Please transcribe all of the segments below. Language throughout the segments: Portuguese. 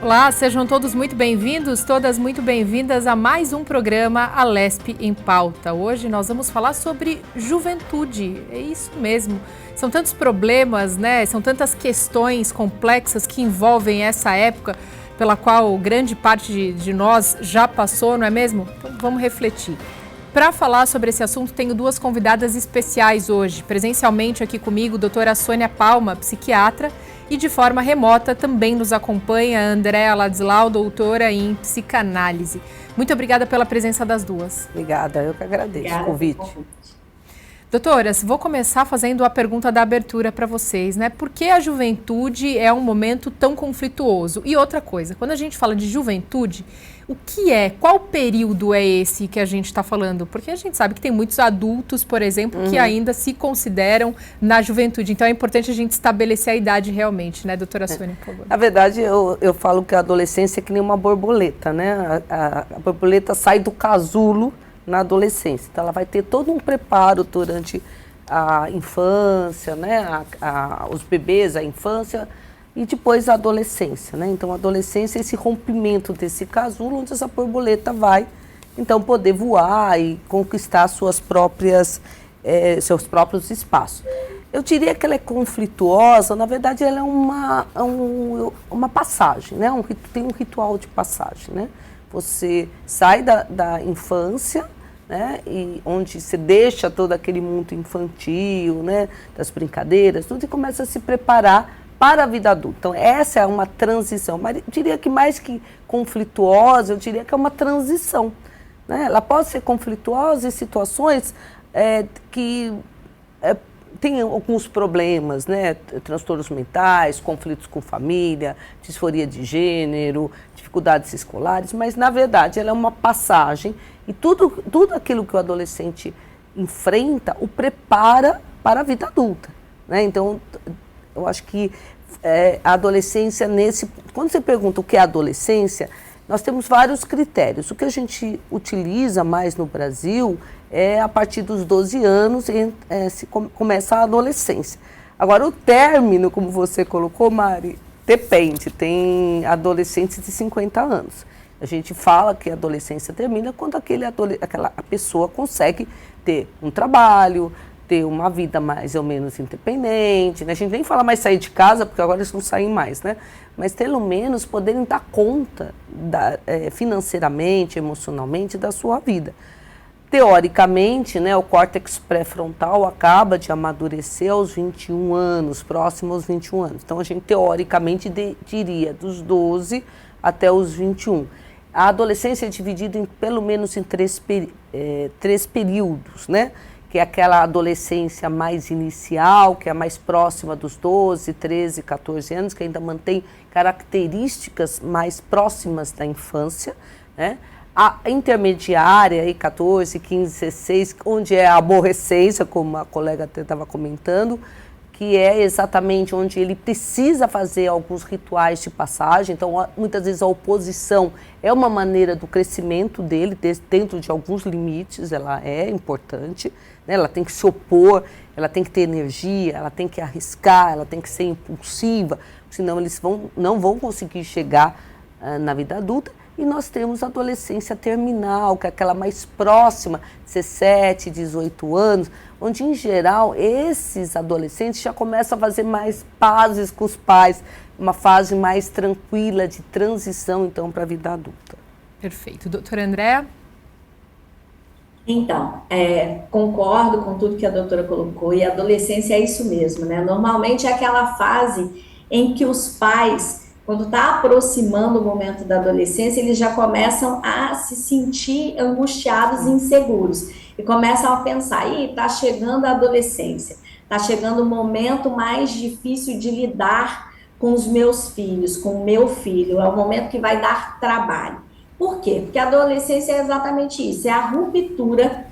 Olá, sejam todos muito bem-vindos, todas muito bem-vindas a mais um programa Alesp em Pauta. Hoje nós vamos falar sobre juventude, é isso mesmo. São tantos problemas, né? São tantas questões complexas que envolvem essa época pela qual grande parte de nós já passou, não é mesmo? Então vamos refletir. Para falar sobre esse assunto, tenho duas convidadas especiais hoje. Presencialmente aqui comigo, a doutora Sônia Palma, psiquiatra, e de forma remota também nos acompanha a Andréa Ladislau, doutora em psicanálise. Muito obrigada pela presença das duas. Obrigada, eu que agradeço o convite. Doutoras, vou começar fazendo a pergunta da abertura para vocês, né? Por que a juventude é um momento tão conflituoso? E outra coisa, quando a gente fala de juventude, o que é? Qual período é esse que a gente está falando? Porque a gente sabe que tem muitos adultos, por exemplo, que ainda se consideram na juventude. Então é importante a gente estabelecer a idade realmente, né, doutora Sônia, por favor? Na verdade, eu falo que a adolescência é que nem uma borboleta, né? A borboleta sai do casulo na adolescência. Então, ela vai ter todo um preparo durante a infância, né? Os bebês, a infância e depois a adolescência, né? Então, a adolescência é esse rompimento desse casulo onde essa borboleta vai, então, poder voar e conquistar seus próprios espaços. Eu diria que ela é conflituosa, na verdade, ela é uma passagem, né? Tem um ritual de passagem, né? Você sai da infância, né, e onde você deixa todo aquele mundo infantil, né, das brincadeiras, tudo, e começa a se preparar para a vida adulta. Então, essa é uma transição, mas eu diria que mais que conflituosa, eu diria que é uma transição, né? Ela pode ser conflituosa em situações que tem alguns problemas, né, transtornos mentais, conflitos com família, disforia de gênero, dificuldades escolares, mas na verdade ela é uma passagem e tudo aquilo que o adolescente enfrenta o prepara para a vida adulta, né? Então, eu acho que a adolescência quando você pergunta o que é adolescência, nós temos vários critérios. O que a gente utiliza mais no Brasil é a partir dos 12 anos começa a adolescência. Agora, o término, como você colocou, Mari, depende. Tem adolescentes de 50 anos. A gente fala que a adolescência termina quando aquela pessoa consegue ter um trabalho, ter uma vida mais ou menos independente, né? A gente nem fala mais sair de casa, porque agora eles não saem mais, né? Mas pelo menos poderem dar conta financeiramente, emocionalmente da sua vida. Teoricamente, né, o córtex pré-frontal acaba de amadurecer aos 21 anos, próximo aos 21 anos. Então, a gente teoricamente diria dos 12 até os 21. A adolescência é dividida pelo menos em três períodos, né? Que é aquela adolescência mais inicial, que é a mais próxima dos 12, 13, 14 anos, que ainda mantém características mais próximas da infância, né? A intermediária, aí, 14, 15, 16, onde é a aborrecência, como a colega até estava comentando, que é exatamente onde ele precisa fazer alguns rituais de passagem. Então, muitas vezes a oposição é uma maneira do crescimento dele, dentro de alguns limites, ela é importante, né? Ela tem que se opor, ela tem que ter energia, ela tem que arriscar, ela tem que ser impulsiva, senão eles não vão conseguir chegar na vida adulta. E nós temos a adolescência terminal, que é aquela mais próxima, 17, 18 anos, onde, em geral, esses adolescentes já começam a fazer mais pazes com os pais, uma fase mais tranquila de transição, então, para a vida adulta. Perfeito. Doutora Andréa? Então, concordo com tudo que a doutora colocou, e a adolescência é isso mesmo, né? Normalmente é aquela fase em que os pais, quando está aproximando o momento da adolescência, eles já começam a se sentir angustiados e inseguros. E começam a pensar, está chegando a adolescência, está chegando o momento mais difícil de lidar com os meus filhos, com o meu filho, é o momento que vai dar trabalho. Por quê? Porque a adolescência é exatamente isso, é a ruptura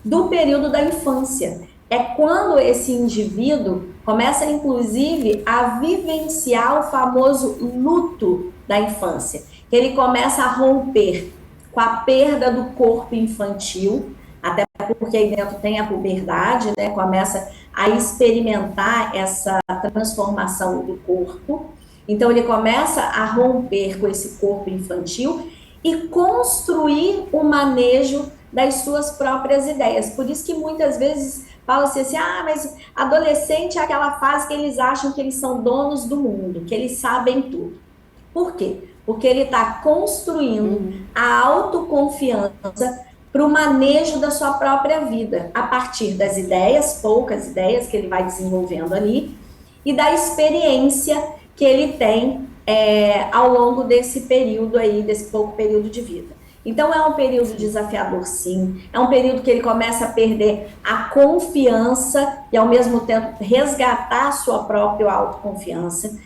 do período da infância. É quando esse indivíduo começa, inclusive, a vivenciar o famoso luto da infância. Ele começa a romper com a perda do corpo infantil, até porque aí dentro tem a puberdade, né? Começa a experimentar essa transformação do corpo. Então ele começa a romper com esse corpo infantil e construir o manejo das suas próprias ideias. Por isso que muitas vezes fala-se assim, mas adolescente é aquela fase que eles acham que eles são donos do mundo, que eles sabem tudo. Por quê? Porque ele está construindo a autoconfiança para o manejo da sua própria vida, a partir das ideias, poucas ideias que ele vai desenvolvendo ali, e da experiência que ele tem ao longo desse período aí, desse pouco período de vida. Então é um período desafiador, sim, é um período que ele começa a perder a confiança e ao mesmo tempo resgatar a sua própria autoconfiança.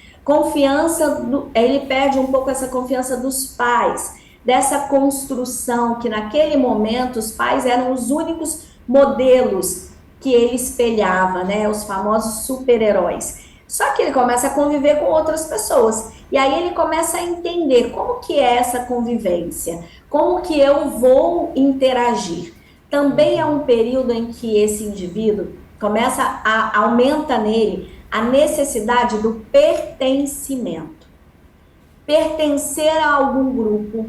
Ele perde um pouco essa confiança dos pais, dessa construção que naquele momento os pais eram os únicos modelos que ele espelhava, né, os famosos super-heróis. Só que ele começa a conviver com outras pessoas, e aí ele começa a entender como que é essa convivência, como que eu vou interagir. Também é um período em que esse indivíduo aumenta nele a necessidade do pertencimento. Pertencer a algum grupo,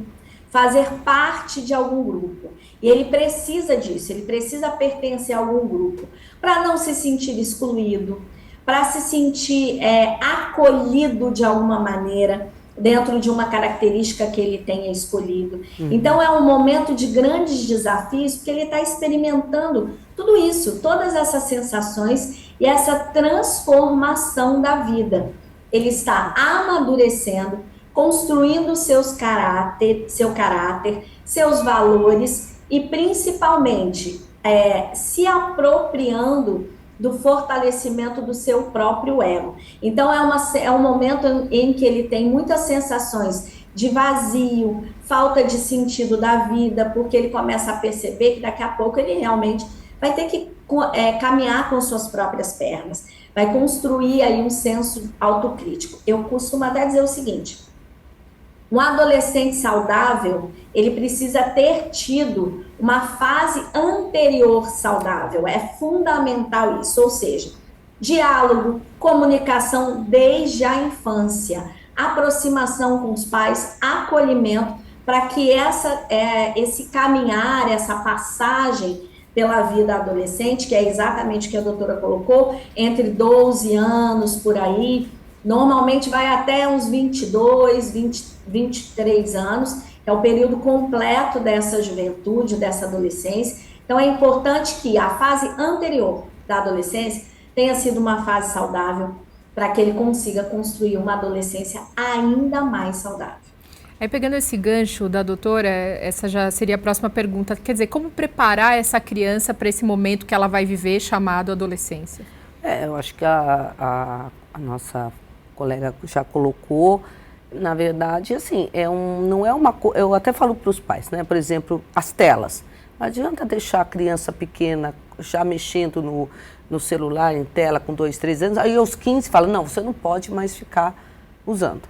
fazer parte de algum grupo. E ele precisa disso, ele precisa pertencer a algum grupo, para não se sentir excluído, para se sentir acolhido de alguma maneira, dentro de uma característica que ele tenha escolhido. Então é um momento de grandes desafios, porque ele está experimentando tudo isso, todas essas sensações e essa transformação da vida. Ele está amadurecendo, construindo seu caráter, seus valores e principalmente se apropriando do fortalecimento do seu próprio ego. Então é um momento em que ele tem muitas sensações de vazio, falta de sentido da vida, porque ele começa a perceber que daqui a pouco ele realmente vai ter que caminhar com suas próprias pernas, vai construir aí um senso autocrítico. Eu costumo até dizer o seguinte: um adolescente saudável, ele precisa ter tido uma fase anterior saudável, é fundamental isso, ou seja, diálogo, comunicação desde a infância, aproximação com os pais, acolhimento, para que esse caminhar, essa passagem pela vida adolescente, que é exatamente o que a doutora colocou, entre 12 anos, por aí, normalmente vai até uns 22, 23 anos, é o período completo dessa juventude, dessa adolescência. Então é importante que a fase anterior da adolescência tenha sido uma fase saudável, para que ele consiga construir uma adolescência ainda mais saudável. Aí, pegando esse gancho da doutora, essa já seria a próxima pergunta. Quer dizer, como preparar essa criança para esse momento que ela vai viver, chamado adolescência? Eu acho que a nossa colega já colocou, na verdade, assim, não é uma coisa. Eu até falo para os pais, né? Por exemplo, as telas. Não adianta deixar a criança pequena já mexendo no celular, em tela, com 2, 3 anos, aí aos 15 fala, não, você não pode mais ficar usando.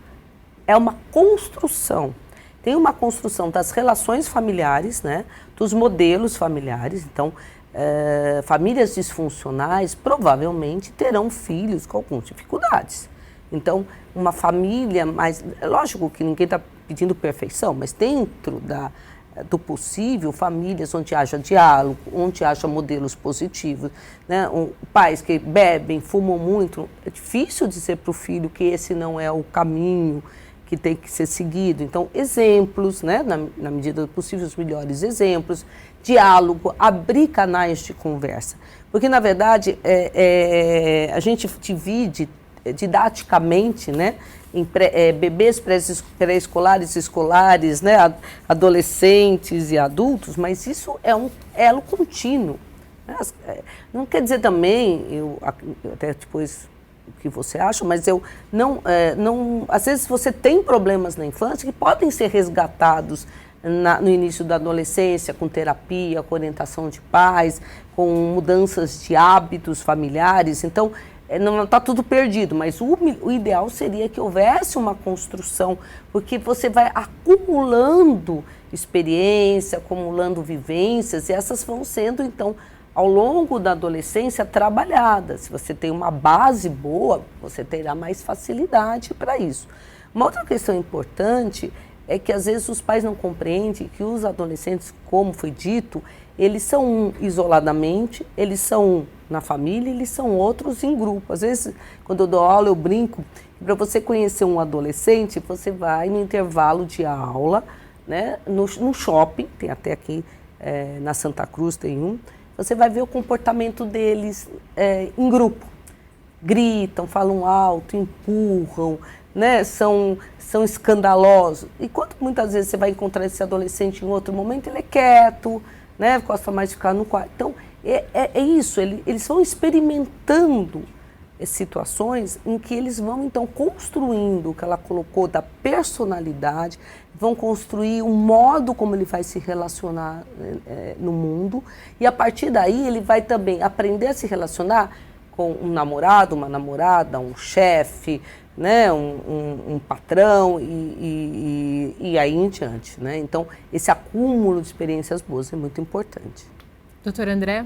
É uma construção. Tem uma construção das relações familiares, né? Dos modelos familiares. Então, famílias disfuncionais provavelmente terão filhos com algumas dificuldades. Então, uma família mais... Lógico que ninguém está pedindo perfeição, mas dentro do possível, famílias onde haja diálogo, onde haja modelos positivos, né? Pais que bebem, fumam muito, é difícil dizer para o filho que esse não é o caminho que tem que ser seguido. Então, exemplos, né? Na medida do possível, os melhores exemplos, diálogo, abrir canais de conversa. Porque, na verdade, a gente divide didaticamente, né, em bebês pré-escolares, escolares, né, adolescentes e adultos, mas isso é um elo contínuo. Né? Não quer dizer também, até depois o que você acha, mas às vezes você tem problemas na infância que podem ser resgatados no início da adolescência, com terapia, com orientação de pais, com mudanças de hábitos familiares. Então, não está tudo perdido, mas o ideal seria que houvesse uma construção, porque você vai acumulando experiência, acumulando vivências, e essas vão sendo, então, ao longo da adolescência trabalhada. Se você tem uma base boa, você terá mais facilidade para isso. Uma outra questão importante é que às vezes os pais não compreendem que os adolescentes, como foi dito, eles são um isoladamente, eles são um na família, eles são outros em grupo. Às vezes, quando eu dou aula, eu brinco, para você conhecer um adolescente, você vai no intervalo de aula, né, no shopping, tem até aqui na Santa Cruz, tem um, você vai ver o comportamento deles em grupo. Gritam, falam alto, empurram, né, são escandalosos. E quanto muitas vezes você vai encontrar esse adolescente em outro momento, ele é quieto, né, gosta mais de ficar no quarto. Então, é isso, eles vão experimentando situações em que eles vão, então, construindo o que ela colocou da personalidade, vão construir um modo como ele vai se relacionar no mundo, e a partir daí ele vai também aprender a se relacionar com um namorado, uma namorada, um chefe, né, um patrão e aí em diante, né? Então, esse acúmulo de experiências boas é muito importante. Doutora André?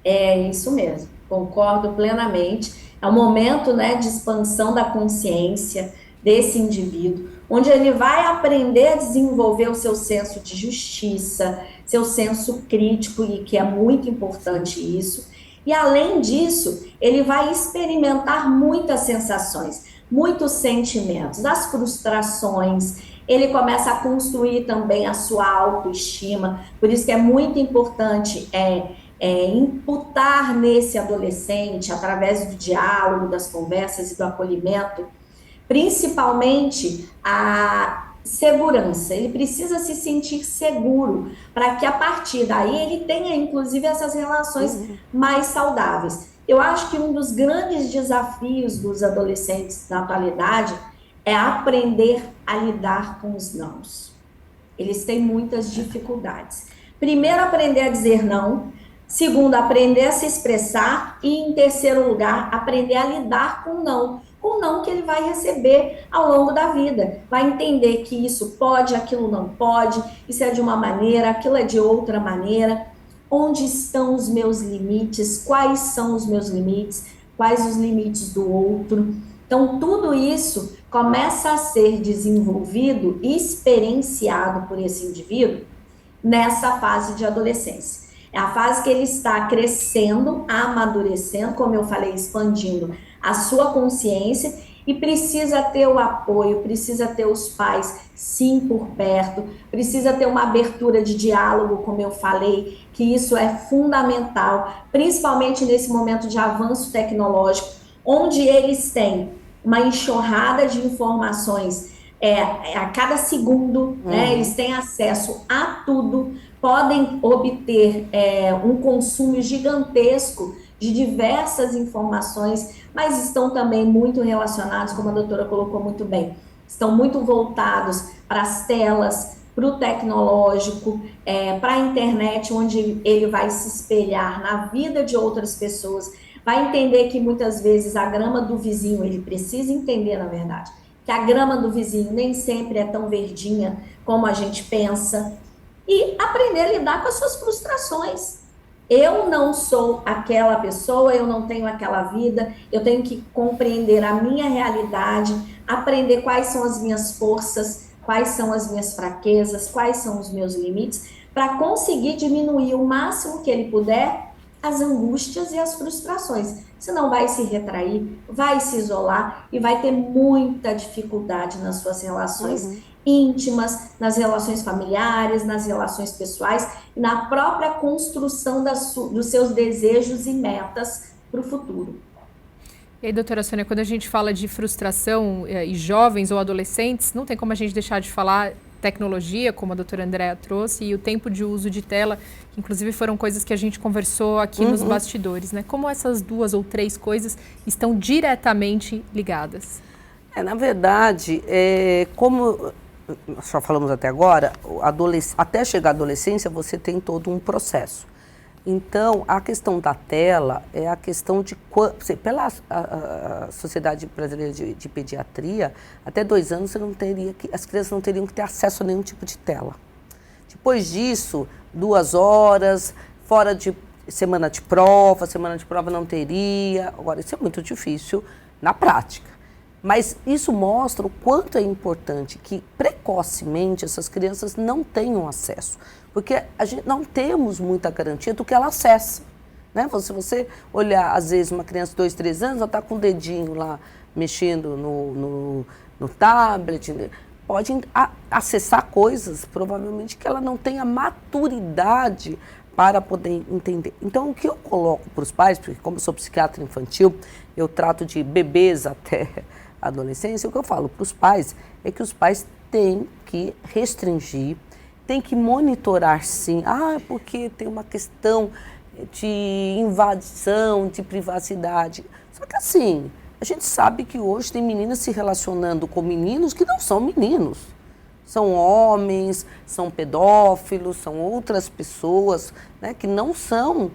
É isso mesmo, concordo plenamente. É um momento, né, de expansão da consciência desse indivíduo, onde ele vai aprender a desenvolver o seu senso de justiça, seu senso crítico, e que é muito importante isso. E além disso, ele vai experimentar muitas sensações, muitos sentimentos, as frustrações. Ele começa a construir também a sua autoestima. Por isso que é muito importante imputar nesse adolescente, através do diálogo, das conversas e do acolhimento, principalmente a segurança. Ele precisa se sentir seguro para que a partir daí ele tenha, inclusive, essas relações mais saudáveis. Eu acho que um dos grandes desafios dos adolescentes na atualidade é aprender a lidar com os nãos. Eles têm muitas dificuldades. Primeiro, aprender a dizer não. Segundo, aprender a se expressar. E, em terceiro lugar, aprender a lidar com o não. Com o não que ele vai receber ao longo da vida. Vai entender que isso pode, aquilo não pode, isso é de uma maneira, aquilo é de outra maneira. Onde estão os meus limites? Quais são os meus limites? Quais os limites do outro? Então, tudo isso começa a ser desenvolvido e experienciado por esse indivíduo nessa fase de adolescência. É a fase que ele está crescendo, amadurecendo, como eu falei, expandindo a sua consciência, e precisa ter o apoio, precisa ter os pais sim por perto, precisa ter uma abertura de diálogo, como eu falei, que isso é fundamental, principalmente nesse momento de avanço tecnológico, onde eles têm uma enxurrada de informações a cada segundo, né? Eles têm acesso a tudo, podem obter um consumo gigantesco de diversas informações, mas estão também muito relacionados, como a doutora colocou muito bem, estão muito voltados para as telas, para o tecnológico, para a internet, onde ele vai se espelhar na vida de outras pessoas, vai entender que muitas vezes a grama do vizinho, ele precisa entender, na verdade, que a grama do vizinho nem sempre é tão verdinha como a gente pensa, e aprender a lidar com as suas frustrações. Eu não sou aquela pessoa, eu não tenho aquela vida, eu tenho que compreender a minha realidade, aprender quais são as minhas forças, quais são as minhas fraquezas, quais são os meus limites, para conseguir diminuir o máximo que ele puder as angústias e as frustrações. Senão vai se retrair, vai se isolar e vai ter muita dificuldade nas suas relações íntimas, nas relações familiares, nas relações pessoais e na própria construção dos seus desejos e metas para o futuro. E aí, doutora Sônia, quando a gente fala de frustração e jovens ou adolescentes, não tem como a gente deixar de falar tecnologia, como a doutora Andréa trouxe, e o tempo de uso de tela, que inclusive foram coisas que a gente conversou aqui nos bastidores, né? Como essas 2 ou 3 coisas estão diretamente ligadas? Na verdade, como nós já falamos até agora, até chegar à adolescência você tem todo um processo. Então, a questão da tela é a questão de... Pela a Sociedade Brasileira de Pediatria, até 2 anos as crianças não teriam que ter acesso a nenhum tipo de tela. Depois disso, 2 horas, fora de semana de prova não teria. Agora, isso é muito difícil na prática. Mas isso mostra o quanto é importante que precocemente essas crianças não tenham acesso. Porque a gente não temos muita garantia do que ela acessa. Né? Se você olhar, às vezes, uma criança de 2, 3 anos, ela está com o dedinho lá mexendo no tablet, pode acessar coisas, provavelmente, que ela não tenha maturidade para poder entender. Então, o que eu coloco para os pais, porque como eu sou psiquiatra infantil, eu trato de bebês até a adolescência, o que eu falo para os pais é que os pais têm que restringir, têm que monitorar sim, porque tem uma questão de invasão, de privacidade. Só que assim, a gente sabe que hoje tem meninas se relacionando com meninos que não são meninos. São homens, são pedófilos, são outras pessoas, né, que não são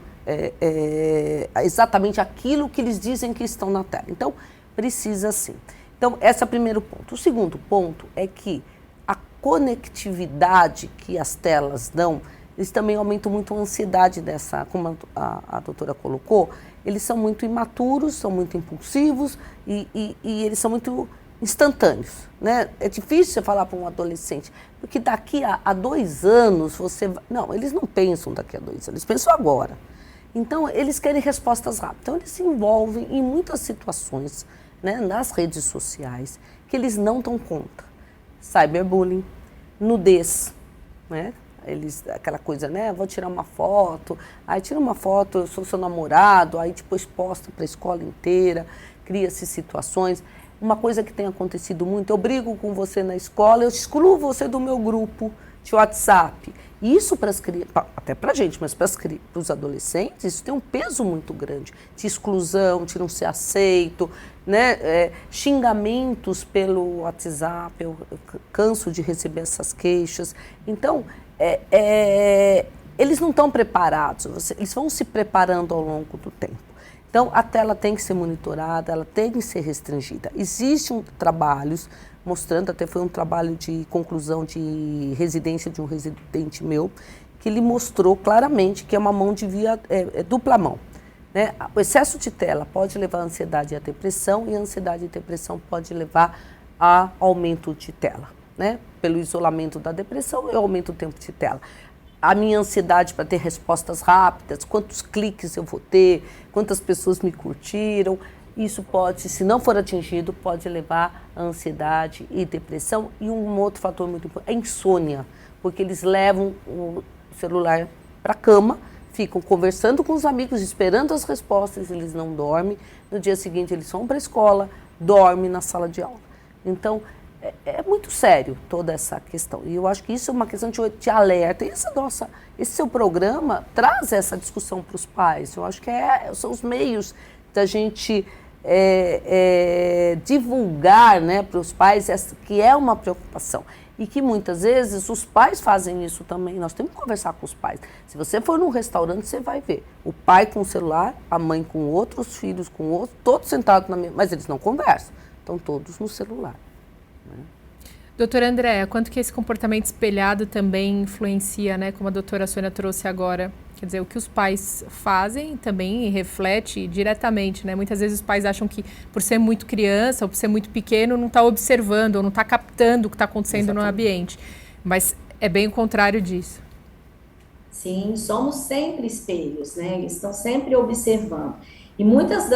exatamente aquilo que eles dizem que estão na tela. Então, precisa sim. Então, esse é o primeiro ponto. O segundo ponto é que a conectividade que as telas dão, eles também aumentam muito a ansiedade dessa, como a doutora colocou, eles são muito imaturos, são muito impulsivos e eles são muito instantâneos, né? É difícil você falar para um adolescente, porque daqui a 2 anos você... Não, eles não pensam daqui a 2 anos, eles pensam agora. Então, eles querem respostas rápidas. Então, eles se envolvem em muitas situações, né, nas redes sociais que eles não dão conta. Cyberbullying, nudez, né? Aquela coisa, né? Vou tirar uma foto, aí tira uma foto, eu sou seu namorado, aí depois posta para a escola inteira, cria-se situações. Uma coisa que tem acontecido muito, eu brigo com você na escola, eu excluo você do meu grupo de WhatsApp. Isso para as crianças, até para a gente, mas para os adolescentes, isso tem um peso muito grande, de exclusão, de não ser aceito, né? Xingamentos pelo WhatsApp, eu canso de receber essas queixas. Então, eles não estão preparados, eles vão se preparando ao longo do tempo. Então, a tela tem que ser monitorada, ela tem que ser restringida. Existem trabalhos mostrando, até foi um trabalho de conclusão de residência de um residente meu, que ele mostrou claramente que é uma mão de via, dupla mão. Né? O excesso de tela pode levar à ansiedade e à depressão, e a ansiedade e a depressão pode levar a aumento de tela. Né? Pelo isolamento da depressão, eu aumento o tempo de tela. A minha ansiedade para ter respostas rápidas, quantos cliques eu vou ter, quantas pessoas me curtiram, isso pode, se não for atingido, pode levar a ansiedade e depressão. E um outro fator muito importante é a insônia, porque eles levam o celular para a cama, ficam conversando com os amigos, esperando as respostas, eles não dormem. No dia seguinte eles vão para a escola, dormem na sala de aula. Então, é muito sério toda essa questão. E eu acho que isso é uma questão de alerta. E esse seu programa traz essa discussão para os pais. Eu acho que são os meios da gente divulgar, né, para os pais que é uma preocupação. E que muitas vezes os pais fazem isso também. Nós temos que conversar com os pais. Se você for num restaurante, você vai ver o pai com o celular, a mãe com outro, os filhos com outro, todos sentados na mesa, mas eles não conversam. Estão todos no celular. Doutora Andréa, quanto que esse comportamento espelhado também influencia, né, como a doutora Sônia trouxe agora? Quer dizer, o que os pais fazem também reflete diretamente, né? Muitas vezes os pais acham que por ser muito criança ou por ser muito pequeno não está observando ou não está captando o que está acontecendo no ambiente. Mas é bem o contrário disso. Sim, somos sempre espelhos, né? Eles estão sempre observando. E muitas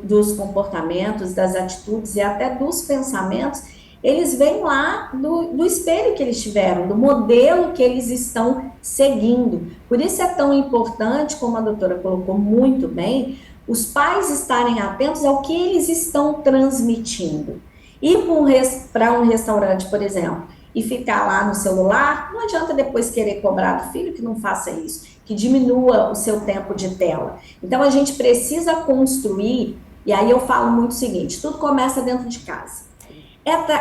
dos comportamentos, das atitudes e até dos pensamentos, eles vêm lá do espelho que eles tiveram, do modelo que eles estão seguindo. Por isso é tão importante, como a doutora colocou muito bem, os pais estarem atentos ao que eles estão transmitindo. Ir para um restaurante, por exemplo, e ficar lá no celular, não adianta depois querer cobrar do filho que não faça isso, que diminua o seu tempo de tela. Então, a gente precisa construir, e aí eu falo muito o seguinte, tudo começa dentro de casa.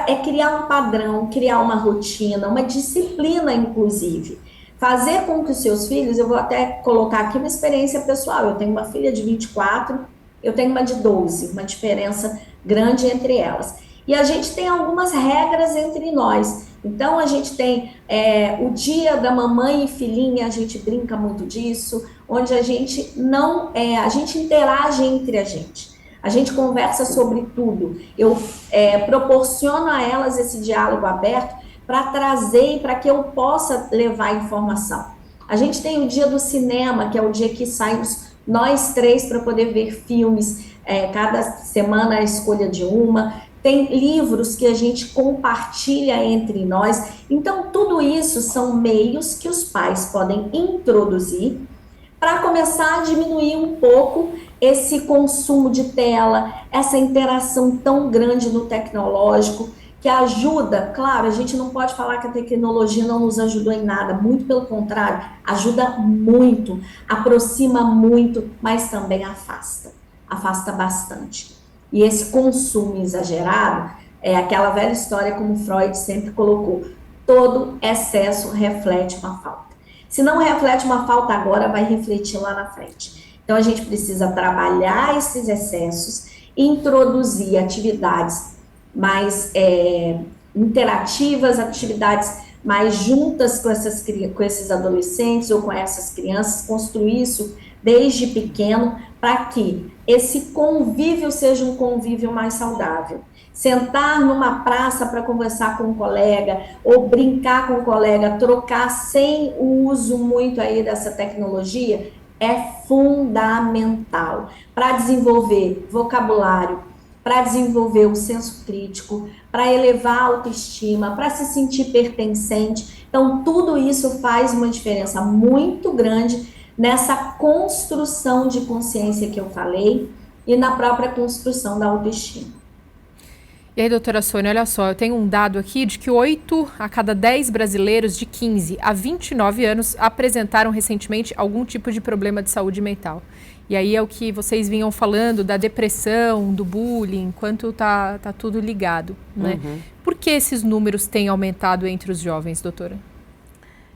É criar um padrão, criar uma rotina, uma disciplina, inclusive. Fazer com que os seus filhos, eu vou até colocar aqui uma experiência pessoal, eu tenho uma filha de 24, eu tenho uma de 12, uma diferença grande entre elas. E a gente tem algumas regras entre nós. Então, a gente tem o dia da mamãe e filhinha, a gente brinca muito disso. onde a gente não a gente interage entre a gente conversa sobre tudo, eu proporciono a elas esse diálogo aberto para trazer e para que eu possa levar informação. A gente tem o dia do cinema, que é o dia que saímos nós três para poder ver filmes, cada semana a escolha de uma. Tem livros que a gente compartilha entre nós. Então, tudo isso são meios que os pais podem introduzir para começar a diminuir um pouco esse consumo de tela, essa interação tão grande no tecnológico, que ajuda. Claro, a gente não pode falar que a tecnologia não nos ajudou em nada, muito pelo contrário, ajuda muito, aproxima muito, mas também afasta bastante. E esse consumo exagerado é aquela velha história, como Freud sempre colocou, todo excesso reflete uma falta. Se não reflete uma falta agora, vai refletir lá na frente. Então, a gente precisa trabalhar esses excessos, introduzir atividades mais interativas, atividades mais juntas com esses adolescentes ou com essas crianças, construir isso desde pequeno, para que esse convívio seja um convívio mais saudável. Sentar numa praça para conversar com um colega, ou brincar com um colega, trocar sem o uso muito aí dessa tecnologia, é fundamental para desenvolver vocabulário, para desenvolver o senso crítico, para elevar a autoestima, para se sentir pertencente. Então, tudo isso faz uma diferença muito grande nessa construção de consciência que eu falei e na própria construção da autoestima. E aí, doutora Sônia, olha só, eu tenho um dado aqui de que 8 a cada 10 brasileiros de 15 a 29 anos apresentaram recentemente algum tipo de problema de saúde mental. E aí é o que vocês vinham falando da depressão, do bullying, quanto tá tudo ligado, né? Uhum. Por que esses números têm aumentado entre os jovens, doutora?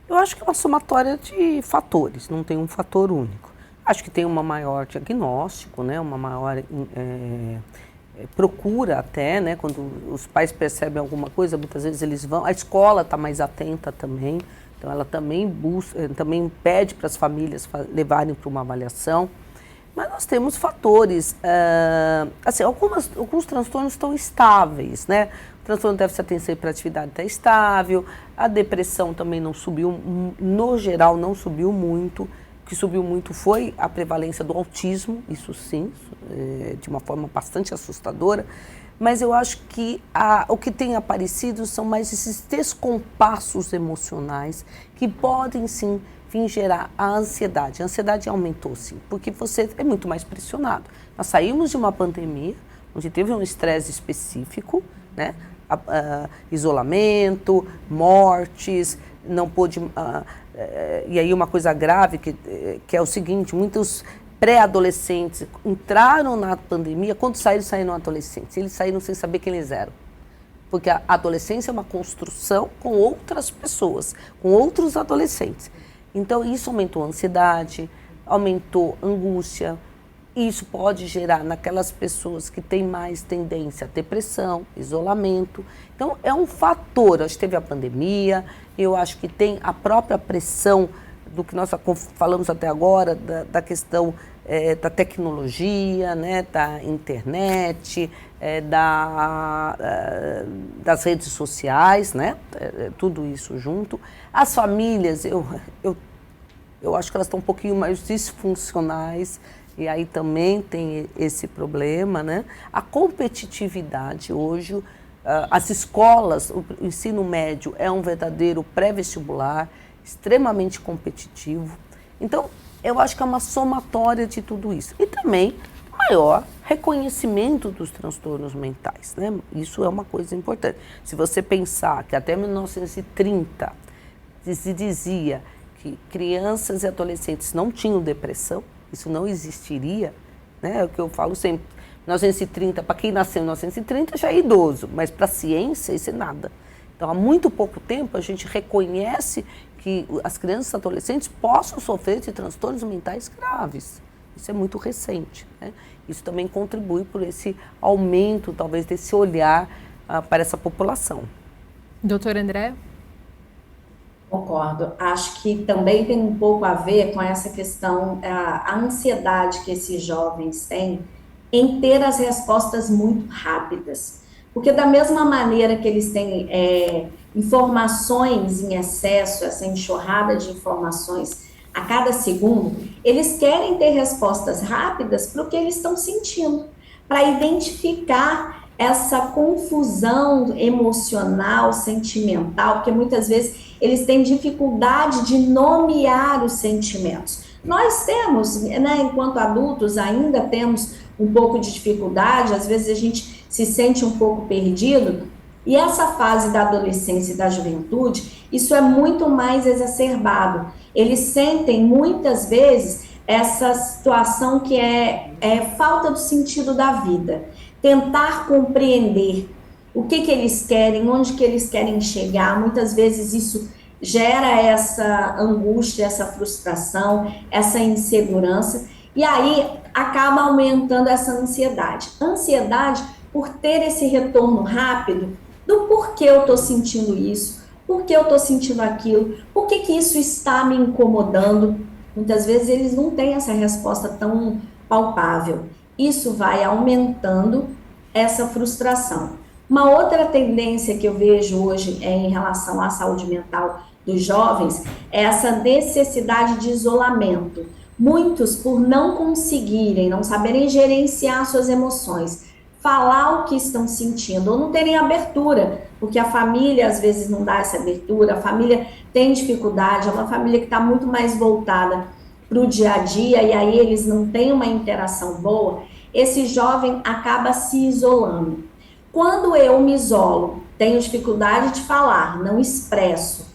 Eu acho que é uma somatória de fatores, não tem um fator único. Acho que tem uma maior diagnóstico, né? Uma maior procura até, né? Quando os pais percebem alguma coisa, muitas vezes eles vão. A escola está mais atenta também, então ela também também pede para as famílias levarem para uma avaliação. Mas nós temos fatores, assim, alguns transtornos estão estáveis, né? O transtorno de déficit de atenção e hiperatividade está estável, a depressão também não subiu, no geral não subiu muito. O que subiu muito foi a prevalência do autismo, isso sim, de uma forma bastante assustadora. Mas eu acho que o que tem aparecido são mais esses descompassos emocionais que podem sim vir gerar a ansiedade. A ansiedade aumentou sim, porque você é muito mais pressionado. Nós saímos de uma pandemia, onde teve um estresse específico, né? Isolamento, mortes, não pôde... e aí uma coisa grave que é o seguinte, muitos pré-adolescentes entraram na pandemia, quando saíram adolescentes, eles saíram sem saber quem eles eram. Porque a adolescência é uma construção com outras pessoas, com outros adolescentes. Então isso aumentou a ansiedade, aumentou a angústia, e isso pode gerar naquelas pessoas que têm mais tendência a depressão, isolamento. Então é um fator, acho que teve a pandemia, eu acho que tem a própria pressão do que nós falamos até agora, da questão da tecnologia, né, da internet, das redes sociais, né, tudo isso junto. As famílias, eu acho que elas estão um pouquinho mais disfuncionais, e aí também tem esse problema, né? A competitividade hoje, as escolas, o ensino médio é um verdadeiro pré-vestibular, extremamente competitivo. Então, eu acho que é uma somatória de tudo isso. E também maior reconhecimento dos transtornos mentais, né? Isso é uma coisa importante. Se você pensar que até 1930 se dizia que crianças e adolescentes não tinham depressão, isso não existiria, né? É o que eu falo sempre. 1930, para quem nasceu em 1930 já é idoso, mas para a ciência isso é nada. Então, há muito pouco tempo a gente reconhece que as crianças e adolescentes possam sofrer de transtornos mentais graves. Isso é muito recente, né? Isso também contribui por esse aumento, talvez, desse olhar para essa população. Doutora Andréa? Concordo. Acho que também tem um pouco a ver com essa questão, a ansiedade que esses jovens têm em ter as respostas muito rápidas. Porque da mesma maneira que eles têm informações em excesso, essa enxurrada de informações a cada segundo, eles querem ter respostas rápidas para o que eles estão sentindo, para identificar essa confusão emocional, sentimental, porque muitas vezes eles têm dificuldade de nomear os sentimentos. Nós temos, né, enquanto adultos, ainda temos um pouco de dificuldade, às vezes a gente se sente um pouco perdido, e essa fase da adolescência e da juventude, isso é muito mais exacerbado. Eles sentem muitas vezes essa situação que é falta do sentido da vida. Tentar compreender o que eles querem, onde que eles querem chegar, muitas vezes isso gera essa angústia, essa frustração, essa insegurança, e aí acaba aumentando essa ansiedade. Ansiedade por ter esse retorno rápido do porquê eu estou sentindo isso, por que eu estou sentindo aquilo, por que isso está me incomodando. Muitas vezes eles não têm essa resposta tão palpável. Isso vai aumentando essa frustração. Uma outra tendência que eu vejo hoje em relação à saúde mental dos jovens é essa necessidade de isolamento. Muitos, por não conseguirem, não saberem gerenciar suas emoções, falar o que estão sentindo, ou não terem abertura, porque a família às vezes não dá essa abertura, a família tem dificuldade, é uma família que está muito mais voltada para o dia a dia, e aí eles não têm uma interação boa, esse jovem acaba se isolando. Quando eu me isolo, tenho dificuldade de falar, não expresso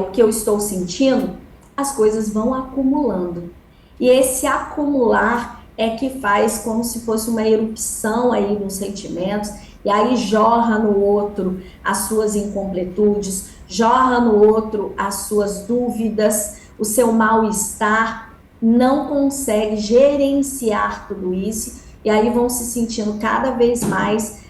o que eu estou sentindo, as coisas vão acumulando. E esse acumular é que faz como se fosse uma erupção aí nos sentimentos, e aí jorra no outro as suas incompletudes, jorra no outro as suas dúvidas, o seu mal-estar, não consegue gerenciar tudo isso, e aí vão se sentindo cada vez mais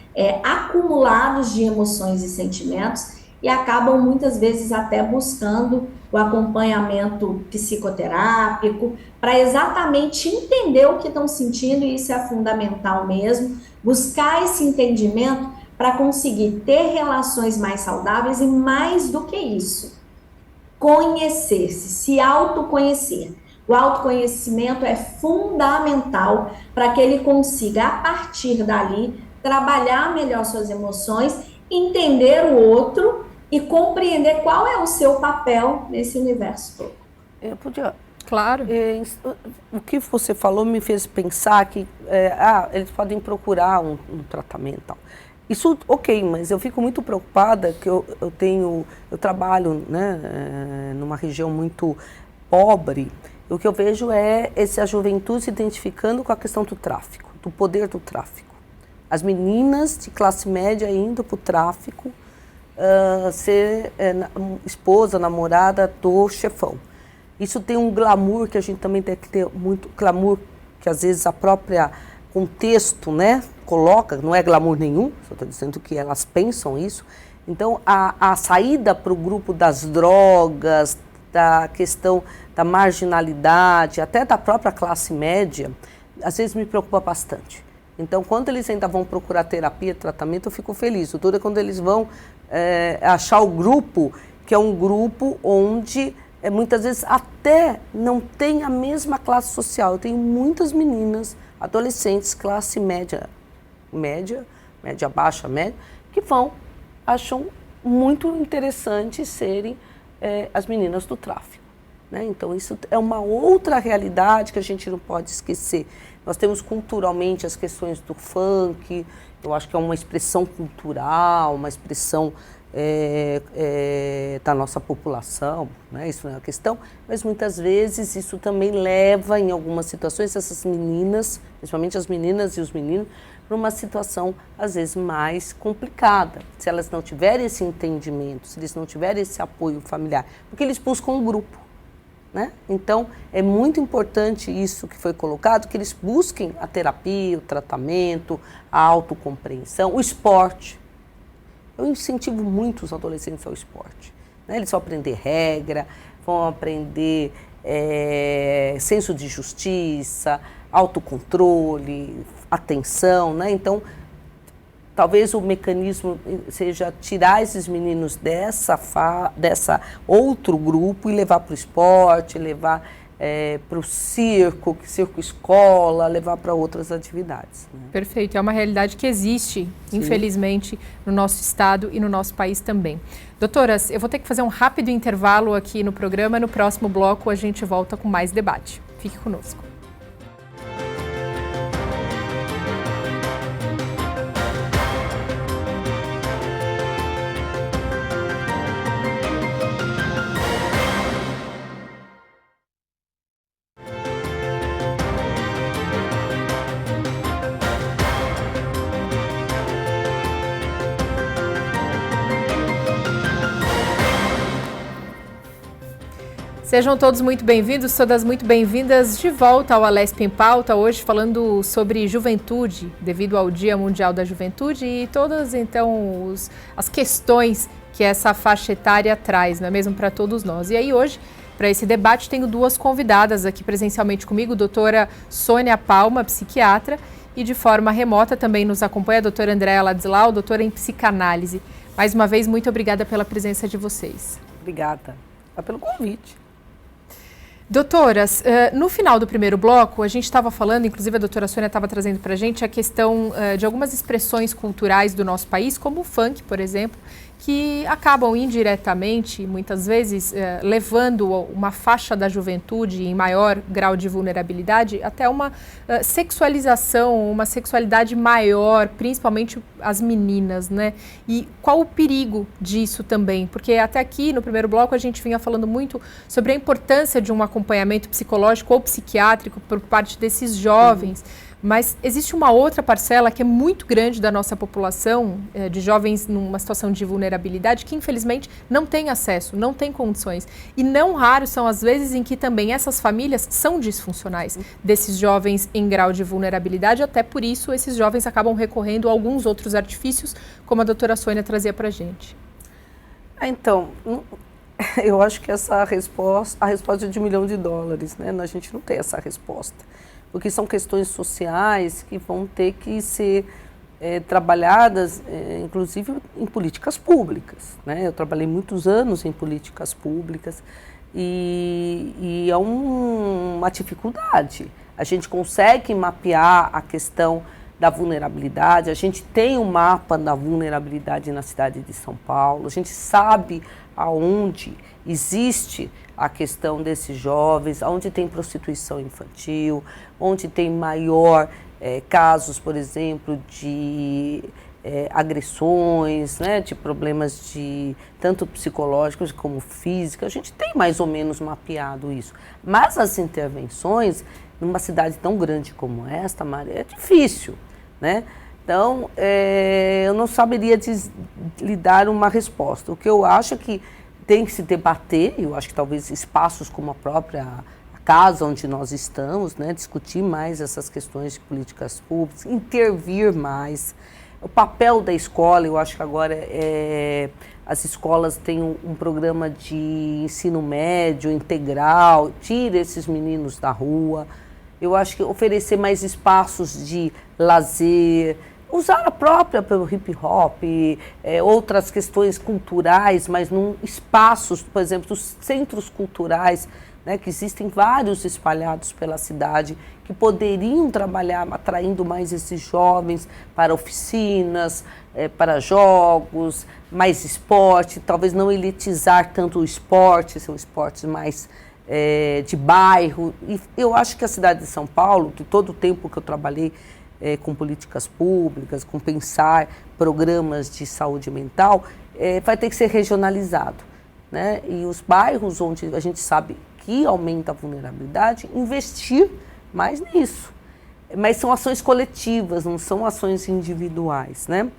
acumulados de emoções e sentimentos, e acabam muitas vezes até buscando o acompanhamento psicoterápico para exatamente entender o que estão sentindo, e isso é fundamental mesmo, buscar esse entendimento para conseguir ter relações mais saudáveis e, mais do que isso, conhecer-se, se autoconhecer. O autoconhecimento é fundamental para que ele consiga, a partir dali, trabalhar melhor suas emoções, entender o outro e compreender qual é o seu papel nesse universo todo. Eu podia... Claro. O que você falou me fez pensar que eles podem procurar um tratamento. Tal. Isso, ok, mas eu fico muito preocupada que eu trabalho, né, numa região muito pobre. O que eu vejo é a juventude se identificando com a questão do tráfico, do poder do tráfico. As meninas de classe média indo para o tráfico, ser esposa, namorada do chefão. Isso tem um glamour que a gente também tem que ter muito glamour, que às vezes a própria contexto, né, coloca, não é glamour nenhum, só estou dizendo que elas pensam isso. Então a saída para o grupo das drogas, da questão da marginalidade, até da própria classe média, às vezes me preocupa bastante. Então, quando eles ainda vão procurar terapia, tratamento, eu fico feliz. O duro é quando eles vão achar o grupo, que é um grupo onde muitas vezes até não tem a mesma classe social. Eu tenho muitas meninas, adolescentes, classe média baixa, média, que acham muito interessante serem as meninas do tráfico. Né? Então, isso é uma outra realidade que a gente não pode esquecer. Nós temos culturalmente as questões do funk, eu acho que é uma expressão cultural, uma expressão da nossa população, né? Isso não é uma questão, mas muitas vezes isso também leva, em algumas situações, essas meninas, principalmente as meninas e os meninos, para uma situação, às vezes, mais complicada. Se elas não tiverem esse entendimento, se eles não tiverem esse apoio familiar, porque eles buscam um grupo. Né? Então, é muito importante isso que foi colocado, que eles busquem a terapia, o tratamento, a autocompreensão, o esporte. Eu incentivo muito os adolescentes ao esporte. né? Eles vão aprender regra, vão aprender senso de justiça, autocontrole, atenção, né? Então, talvez o mecanismo seja tirar esses meninos dessa outro grupo e levar para o esporte, levar para o circo escola, levar para outras atividades. Né? Perfeito, é uma realidade que existe, sim, infelizmente, no nosso estado e no nosso país também. Doutoras, eu vou ter que fazer um rápido intervalo aqui no programa, no próximo bloco a gente volta com mais debate. Fique conosco. Sejam todos muito bem-vindos, todas muito bem-vindas de volta ao Alesp em Pauta, hoje falando sobre juventude, devido ao Dia Mundial da Juventude e todas, então, as questões que essa faixa etária traz, não é mesmo, para todos nós. E aí hoje, para esse debate, tenho duas convidadas aqui presencialmente comigo, doutora Sônia Palma, psiquiatra, e de forma remota também nos acompanha a doutora Andréa Ladislau, doutora em psicanálise. Mais uma vez, muito obrigada pela presença de vocês. Obrigada pelo convite. Doutoras, no final do primeiro bloco, a gente estava falando, inclusive a doutora Sônia estava trazendo para a gente a questão de algumas expressões culturais do nosso país, como o funk, por exemplo, que acabam indiretamente, muitas vezes, levando uma faixa da juventude em maior grau de vulnerabilidade até uma sexualização, uma sexualidade maior, principalmente as meninas, né? E qual o perigo disso também? Porque até aqui, no primeiro bloco, a gente vinha falando muito sobre a importância de um acompanhamento psicológico ou psiquiátrico por parte desses jovens. Mas existe uma outra parcela que é muito grande da nossa população, de jovens numa situação de vulnerabilidade, que infelizmente não tem acesso, não tem condições. E não raros são as vezes em que também essas famílias são disfuncionais, desses jovens em grau de vulnerabilidade, até por isso esses jovens acabam recorrendo a alguns outros artifícios, como a doutora Sônia trazia para a gente. Então, eu acho que a resposta é de $1 milhão, né? A gente não tem essa resposta. Porque são questões sociais que vão ter que ser trabalhadas, inclusive, em políticas públicas. Né? Eu trabalhei muitos anos em políticas públicas e é uma dificuldade. A gente consegue mapear a questão da vulnerabilidade, a gente tem um mapa da vulnerabilidade na cidade de São Paulo, a gente sabe aonde existe a questão desses jovens, onde tem prostituição infantil, onde tem maior casos, por exemplo, de agressões, né, de problemas tanto psicológicos como físicos. A gente tem mais ou menos mapeado isso. Mas as intervenções, numa cidade tão grande como esta, Maria, é difícil, né? Então, eu não saberia lhe dar uma resposta. O que eu acho é que tem que se debater, eu acho que talvez espaços como a própria casa onde nós estamos, né, discutir mais essas questões de políticas públicas, intervir mais. O papel da escola, eu acho que agora as escolas têm um programa de ensino médio integral, tira esses meninos da rua. Eu acho que oferecer mais espaços de lazer, usar a própria pelo hip hop, outras questões culturais, mas num espaços, por exemplo, dos centros culturais, né, que existem vários espalhados pela cidade, que poderiam trabalhar atraindo mais esses jovens para oficinas, para jogos, mais esporte, talvez não elitizar tanto o esporte, são esportes mais de bairro. E eu acho que a cidade de São Paulo, de todo o tempo que eu trabalhei com políticas públicas, com pensar programas de saúde mental, vai ter que ser regionalizado, né? E os bairros onde a gente sabe que aumenta a vulnerabilidade, investir mais nisso. Mas são ações coletivas, não são ações individuais, né?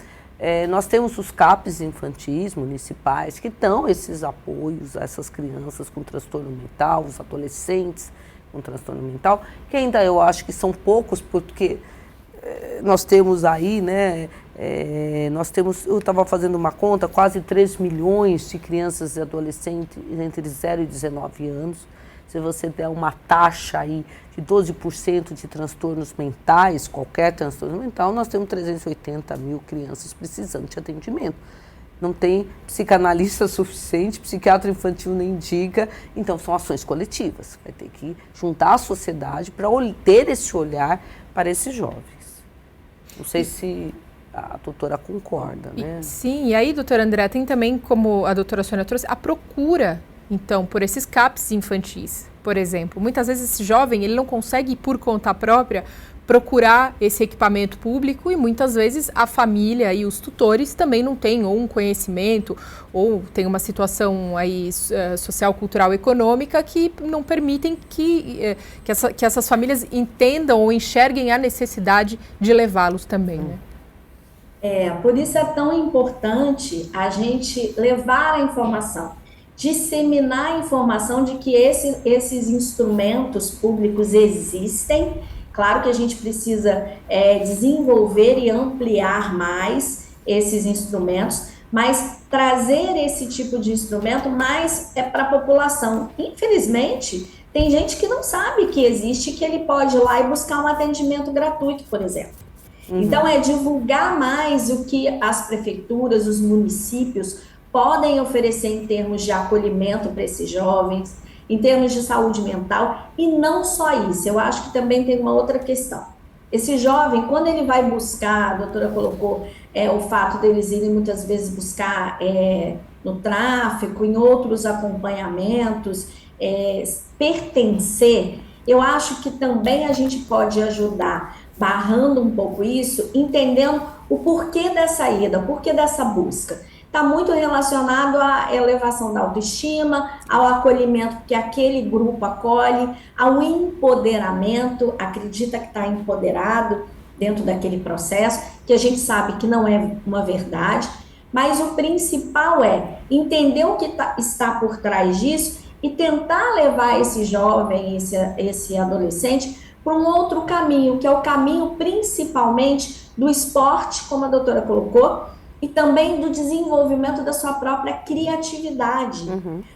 Nós temos os CAPs infantis municipais que dão esses apoios a essas crianças com transtorno mental, os adolescentes com transtorno mental, que ainda eu acho que são poucos, porque nós temos aí, né, eu estava fazendo uma conta, quase 3 milhões de crianças e adolescentes entre 0 e 19 anos. Se você der uma taxa aí de 12% de transtornos mentais, qualquer transtorno mental, nós temos 380 mil crianças precisando de atendimento. Não tem psicanalista suficiente, psiquiatra infantil nem diga, então são ações coletivas. Vai ter que juntar a sociedade para ter esse olhar para esses jovens. Não sei se a doutora concorda, né? Sim, e aí, doutora André, tem também, como a doutora Sônia trouxe, a procura, então, por esses CAPs infantis, por exemplo. Muitas vezes esse jovem, ele não consegue, por conta própria, procurar esse equipamento público e muitas vezes a família e os tutores também não têm ou um conhecimento ou tem uma situação aí social, cultural, econômica que não permitem que essas famílias entendam ou enxerguem a necessidade de levá-los também, né? Por isso é tão importante a gente levar a informação, disseminar a informação de que esses instrumentos públicos existem. Claro que a gente precisa desenvolver e ampliar mais esses instrumentos, mas trazer esse tipo de instrumento mais para a população. Infelizmente, tem gente que não sabe que existe, que ele pode ir lá e buscar um atendimento gratuito, por exemplo. Então, divulgar mais o que as prefeituras, os municípios podem oferecer em termos de acolhimento para esses jovens, em termos de saúde mental, e não só isso, eu acho que também tem uma outra questão. Esse jovem, quando ele vai buscar, a doutora colocou o fato deles irem muitas vezes buscar no tráfico, em outros acompanhamentos, pertencer, eu acho que também a gente pode ajudar, barrando um pouco isso, entendendo o porquê dessa ida, o porquê dessa busca. Está muito relacionado à elevação da autoestima, ao acolhimento que aquele grupo acolhe, ao empoderamento, acredita que está empoderado dentro daquele processo, que a gente sabe que não é uma verdade, mas o principal é entender o que está por trás disso e tentar levar esse jovem, esse adolescente, para um outro caminho, que é o caminho principalmente do esporte, como a doutora colocou, e também do desenvolvimento da sua própria criatividade.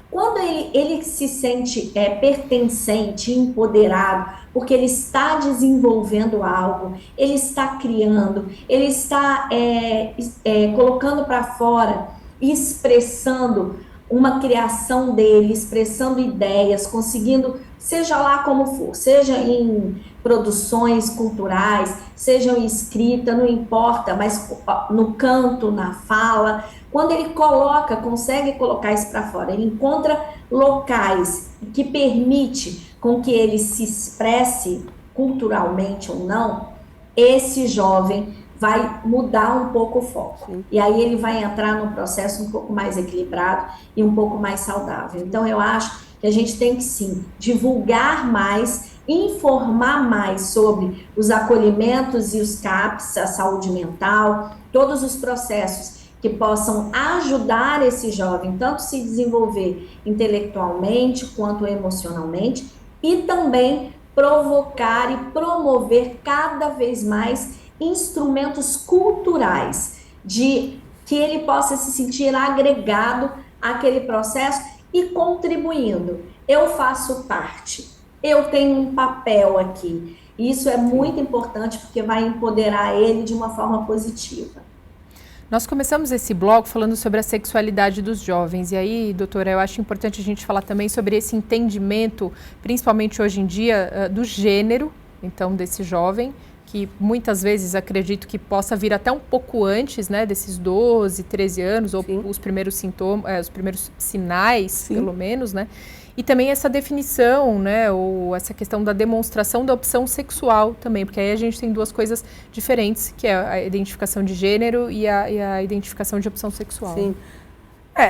Quando ele se sente pertencente, empoderado, porque ele está desenvolvendo algo, ele está criando, ele está colocando para fora, expressando uma criação dele, expressando ideias, conseguindo, seja lá como for, seja em produções culturais, seja em escrita, não importa, mas no canto, na fala, quando ele consegue colocar isso para fora, ele encontra locais que permite com que ele se expresse culturalmente ou não, esse jovem vai mudar um pouco o foco. Sim. E aí ele vai entrar num processo um pouco mais equilibrado e um pouco mais saudável. Então, eu acho que a gente tem que, sim, divulgar mais, informar mais sobre os acolhimentos e os CAPs, a saúde mental, todos os processos que possam ajudar esse jovem, tanto se desenvolver intelectualmente quanto emocionalmente, e também provocar e promover cada vez mais instrumentos culturais, de que ele possa se sentir agregado àquele processo e contribuindo. Eu faço parte, eu tenho um papel aqui. Isso é muito importante porque vai empoderar ele de uma forma positiva. Nós começamos esse bloco falando sobre a sexualidade dos jovens. E aí, doutora, eu acho importante a gente falar também sobre esse entendimento, principalmente hoje em dia, do gênero, então, desse jovem, que muitas vezes acredito que possa vir até um pouco antes, né, desses 12, 13 anos, ou Sim. os primeiros sintomas, os primeiros sinais, Sim. pelo menos, né? E também essa definição, né, ou essa questão da demonstração da opção sexual também, porque aí a gente tem duas coisas diferentes, que é a identificação de gênero e a identificação de opção sexual. Sim.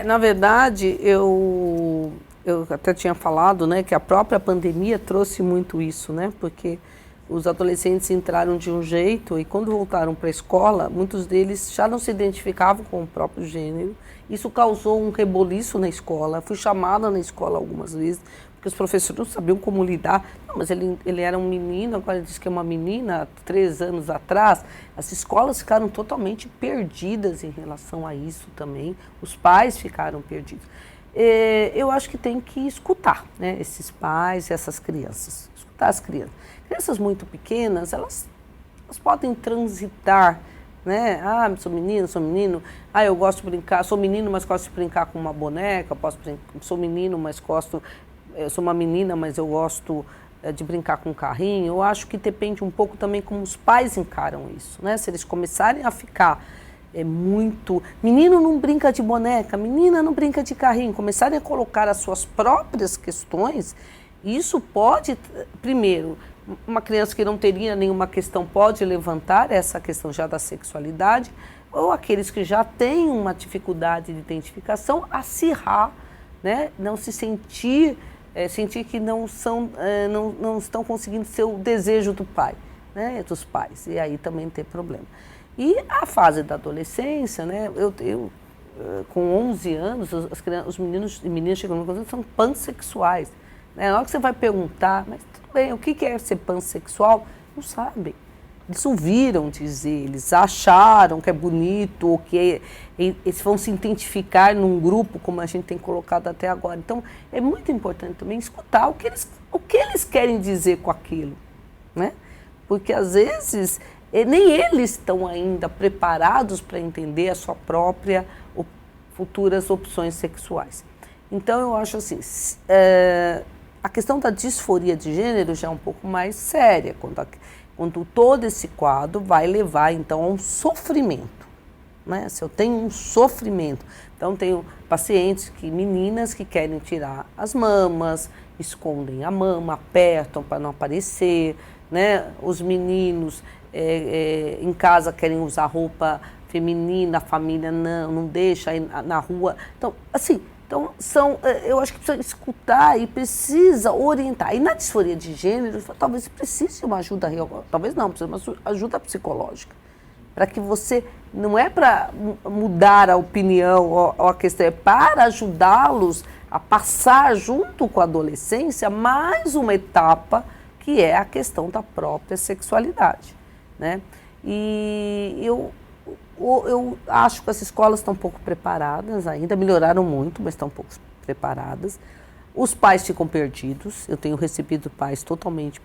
Na verdade, eu até tinha falado, né, que a própria pandemia trouxe muito isso, né, porque os adolescentes entraram de um jeito e quando voltaram para a escola, muitos deles já não se identificavam com o próprio gênero. Isso causou um reboliço na escola. Fui chamada na escola algumas vezes, porque os professores não sabiam como lidar. Não, mas ele era um menino, agora ele diz que é uma menina, 3 anos atrás. As escolas ficaram totalmente perdidas em relação a isso também, os pais ficaram perdidos. Eu acho que tem que escutar, né, esses pais e essas crianças, escutar as crianças. Crianças muito pequenas, elas podem transitar, né? Ah, sou menino, eu gosto de brincar, sou menino, mas gosto de brincar com uma boneca, sou menino, mas eu sou uma menina, mas eu gosto de brincar com um carrinho. Eu acho que depende um pouco também como os pais encaram isso, né? Se eles começarem a ficar muito... Menino não brinca de boneca, menina não brinca de carrinho, começarem a colocar as suas próprias questões, isso pode, primeiro, uma criança que não teria nenhuma questão pode levantar essa questão já da sexualidade, ou aqueles que já têm uma dificuldade de identificação, acirrar, né? Não se sentir que não estão conseguindo ser o desejo do pai, né? Dos pais, e aí também ter problema. E a fase da adolescência, né? Eu com 11 anos, os meninos e meninas chegam no consultório, são pansexuais. Né? Na hora que você vai perguntar, mas tudo bem, o que é ser pansexual? Não sabem. Eles ouviram dizer, eles acharam que é bonito, ou que eles vão se identificar num grupo, como a gente tem colocado até agora. Então, é muito importante também escutar o que eles querem dizer com aquilo. Né? Porque, às vezes, nem eles estão ainda preparados para entender a sua própria futuras opções sexuais. Então, eu acho assim, a questão da disforia de gênero já é um pouco mais séria, quando todo esse quadro vai levar, então, a um sofrimento. Né? Se eu tenho um sofrimento, então tenho pacientes, meninas que querem tirar as mamas, escondem a mama, apertam para não aparecer, né? Os meninos em casa querem usar roupa feminina, a família não deixa, aí na rua. Então, assim, eu acho que precisa escutar e precisa orientar. E na disforia de gênero, talvez precise de uma ajuda real, talvez não, precisa de uma ajuda psicológica. Para que você, não é para mudar a opinião ou a questão, é para ajudá-los a passar junto com a adolescência mais uma etapa, que é a questão da própria sexualidade. Né? E eu acho que as escolas estão um pouco preparadas ainda, melhoraram muito, mas estão um pouco preparadas. Os pais ficam perdidos, eu tenho recebido pais totalmente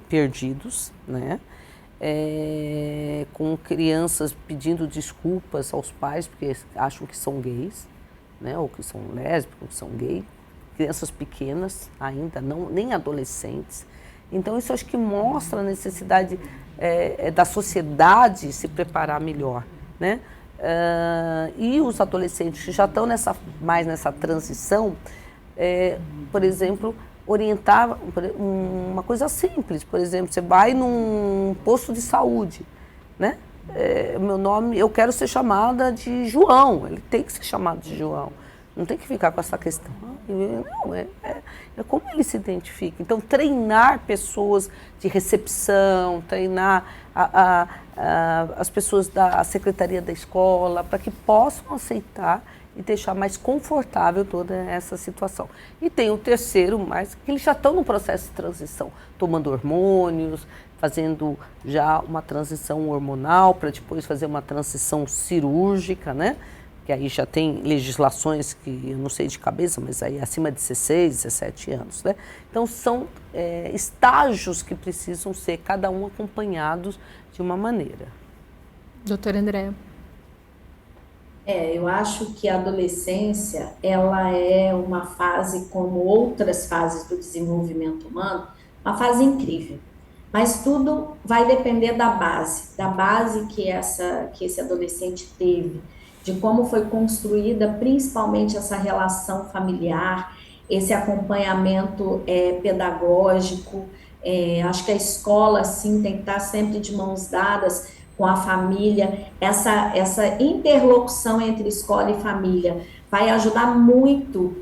perdidos, né? Com crianças pedindo desculpas aos pais porque acham que são gays, né? Ou que são lésbicos, ou que são gays. Crianças pequenas ainda, nem adolescentes. Então isso acho que mostra a necessidade da sociedade se preparar melhor. Né? E os adolescentes que já estão mais nessa transição, por exemplo, orientar uma coisa simples. Por exemplo, você vai num posto de saúde, né? Meu nome, eu quero ser chamada de João, ele tem que ser chamado de João. Não tem que ficar com essa questão. Não, é como ele se identifica. Então, treinar pessoas de recepção, treinar as pessoas da secretaria da escola, para que possam aceitar e deixar mais confortável toda essa situação. E tem o terceiro, mais que eles já estão no processo de transição, tomando hormônios, fazendo já uma transição hormonal, para depois fazer uma transição cirúrgica, né? Que aí já tem legislações que eu não sei de cabeça, mas aí acima de 16, 17 anos, né? Então são estágios que precisam ser cada um acompanhados de uma maneira. Doutora Andréa. Eu acho que a adolescência, ela é uma fase como outras fases do desenvolvimento humano, uma fase incrível. Mas tudo vai depender da base que esse adolescente teve, de como foi construída principalmente essa relação familiar, esse acompanhamento pedagógico. Acho que a escola, sim, tem que estar sempre de mãos dadas com a família. Essa interlocução entre escola e família vai ajudar muito